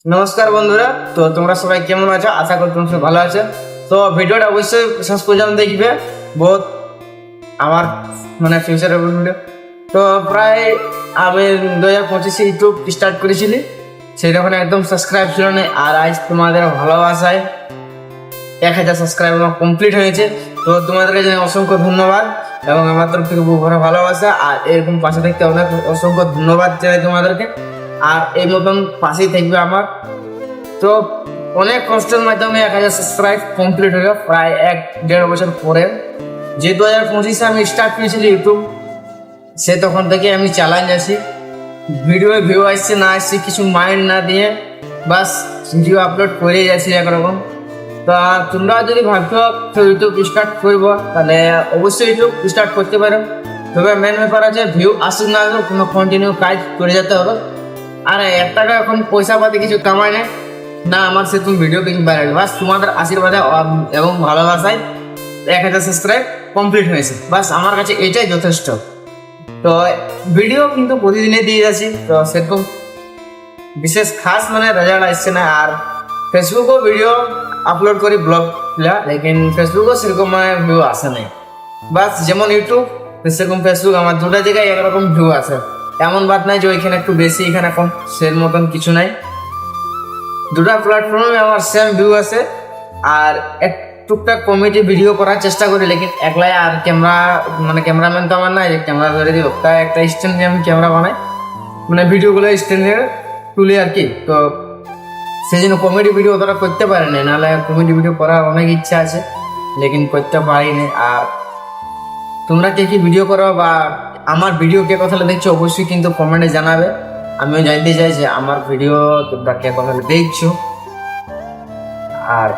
নমস্কার বন্ধুরা, তো তোমরা সবাই কেমন আছো? আশা করি তোমরা সবাই ভালো আছো। তো ভিডিওটা অবশ্যই শেষ পর্যন্ত দেখবে, বহুত আমার ফিউচারের ভিডিও। তো প্রায় আমি 2025 ইউটিউব স্টার্ট করেছিলি, সেই তখন একদম সাবস্ক্রাইব ছিল না, আর আজ তোমাদের ভালোবাসায় 1000 সাবস্ক্রাইব আমার কমপ্লিট হয়েছে। তো তোমাদেরকে জানাই অসংখ্য ধন্যবাদ এবং আমার তরফ থেকে বহু ভালোবাসা, আর এরকম পাশে থাকতে অনেক অসংখ্য ধন্যবাদ জানাই তোমাদেরকে। আর এই মতন পাশেই থাকবে আমার। তো অনেক কষ্টের মাধ্যমে 1000 সাবস্ক্রাইব কমপ্লিট হলো প্রায় 1-1.5 বছর পরে। যে 2025 আমি স্টার্ট করেছিলি ইউটিউব, সে তখন থেকে আমি চালাই যাচ্ছি। ভিউ আসছে না আসছে কিছু মাইন্ড না দিয়ে বাস ভিডিও আপলোড করে যাচ্ছি একরকম। তা তোমরা যদি ভাবছো ইউটিউব স্টার্ট করবো, তাহলে অবশ্যই ইউটিউব স্টার্ট করতে পারো। তবে মেন ব্যাপার আছে, ভিউ আসুক না আসুক কোনো কন্টিনিউ কাজ করে যেতে হবে। আর 1 টাকা এখন পয়সা পাতি কিছু কামায় না আমার সে তুমি ভিডিও কিনতে পারে, বাস তোমাদের আশীর্বাদে এবং ভালোবাসায় 1000 সাবস্ক্রাইব কমপ্লিট হয়েছে। বাস আমার কাছে এটাই যথেষ্ট। তো ভিডিও কিন্তু প্রতিদিনই দিয়ে যাচ্ছি, তো সেরকম বিশেষ খাস রেজাল্ট আসছে না। আর ফেসবুকও ভিডিও আপলোড করি ব্লগগুলা, লেকিন ফেসবুকও সেরকম ভিউ আসে নাই। বাস যেমন ইউটিউব সেরকম ফেসবুক, আমার দুটা জায়গায় একরকম ভিউ আছে। এমন বাদ নাই যে ওইখানে একটু বেশি এখানে কম, সের মতন কিছু নাই। দুটা প্ল্যাটফর্মে আমার সেম ভিউ আছে। আর এক টুকটাক কমেডি ভিডিও করার চেষ্টা করি, লেকিন একলাই আর ক্যামেরাম্যান তো আমার নাই যে ক্যামেরা ধরে দিব। তাই একটা স্ট্যান্ড নিয়ে আমি ক্যামেরা বানাই, ভিডিওগুলো স্ট্যান্ডে তুলি আর কি। তো সেই জন্য কমেডি ভিডিও তারা করতে পারে না, নাহলে কমেডি ভিডিও করার অনেক ইচ্ছা আছে, লেকিন করতে পারিনি। আর তোমরা কে কি ভিডিও করো বা আমার ভিডিও কে কথা দেখছো অবশ্যই কিন্তু কমেন্টে জানাবে। আমিও জানতে চাই যে আমার ভিডিও তোমরা কে কথা দেখছো। আর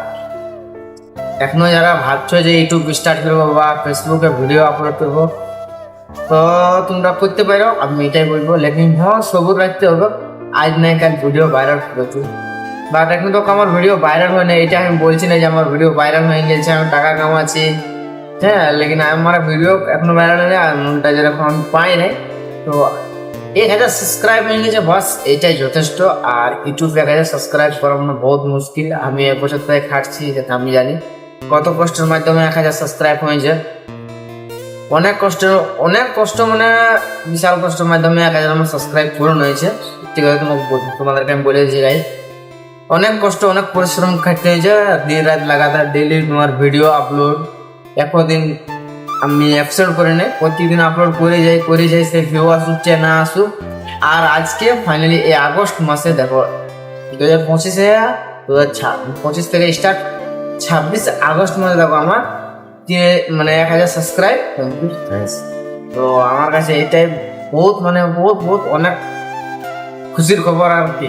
এখনো যারা ভাবছো যে ইউটিউব স্টার্ট করবো বা ফেসবুকে ভিডিও আপলোড করবো, তো তোমরা করতে পারো, আমি এটাই বলবো। লেকিন সবুর রাখতে হবে, আজ নাই কাল ভিডিও ভাইরাল করতে। বাট এখন তো আমার ভিডিও ভাইরাল হয় না, এটা আমি বলছি না যে আমার ভিডিও ভাইরাল হয়ে গেছে আমি টাকা কামাচ্ছি। হ্যাঁ, লেকিন আমার ভিডিও এখনো ভাইরাল হয়নি, আর মনটাইজার এখন আমি পাই নাই। তো 1000 সাবস্ক্রাইব হয়ে গেছে, বাস এটাই যথেষ্ট। আর ইউটিউবে 1000 সাবস্ক্রাইব করা বহুত মুশকিল। আমি 1 বছর থেকে খাটছি, যেটা আমি জানি কত কষ্টের মাধ্যমে 1000 সাবস্ক্রাইব হয়েছে। অনেক কষ্ট বিশাল কষ্টের মাধ্যমে 1000 আমার সাবস্ক্রাইব পূরণ হয়েছে। ঠিক আছে, তোমাদেরকে আমি বলে দিয়েছি গাইস, অনেক কষ্ট অনেক পরিশ্রম খাটতে হয়েছে। দিন রাত লাগাতার ডেইলি তোমার ভিডিও আপলোড, একদিন আমি অ্যাবসেন্ট করে নেই, প্রতিদিন আপলোড করে যাই সে ভিউ আসুক না আসুক। আর আজকে ফাইনালি এই আগস্ট মাসে দেখো 2025 থেকে স্টার্ট, 26 আগস্ট মাসে দেখো আমার 1000 সাবস্ক্রাইব কমপ্লিট হয়েছে। তো আমার কাছে এটাই বহুত বহুত অনেক খুশির খবর আর কি।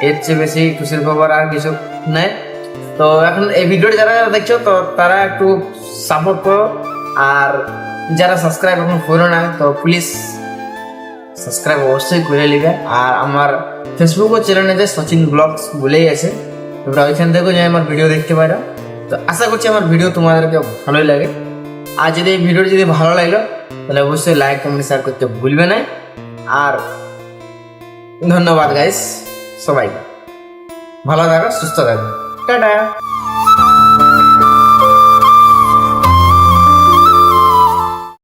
এর চেয়ে বেশি খুশির খবর আর কিছু নেই। তো এখন এই ভিডিওটা যারা দেখছো, তো তারা একটু সাপোর্ট করো। আর যারা সাবস্ক্রাইব এখন করো না, তো প্লিজ সাবস্ক্রাইব অবশ্যই করে নেবে। আর আমার ফেসবুকও চ্যানেলে যে সচিন ব্লগস বলেই আছে, তোমরা ওইখান থেকেও যে আমার ভিডিও দেখতে পারো। তো আশা করছি আমার ভিডিও তোমাদেরকে ভালোই লাগে। আর যদি এই ভিডিওটি যদি ভালো লাগলো, তাহলে অবশ্যই লাইক কমেন্ট শেয়ার করতে ভুলবে না। আর ধন্যবাদ গাইস, সবাই ভালো থাকো, সুস্থ থাকো, টাটা।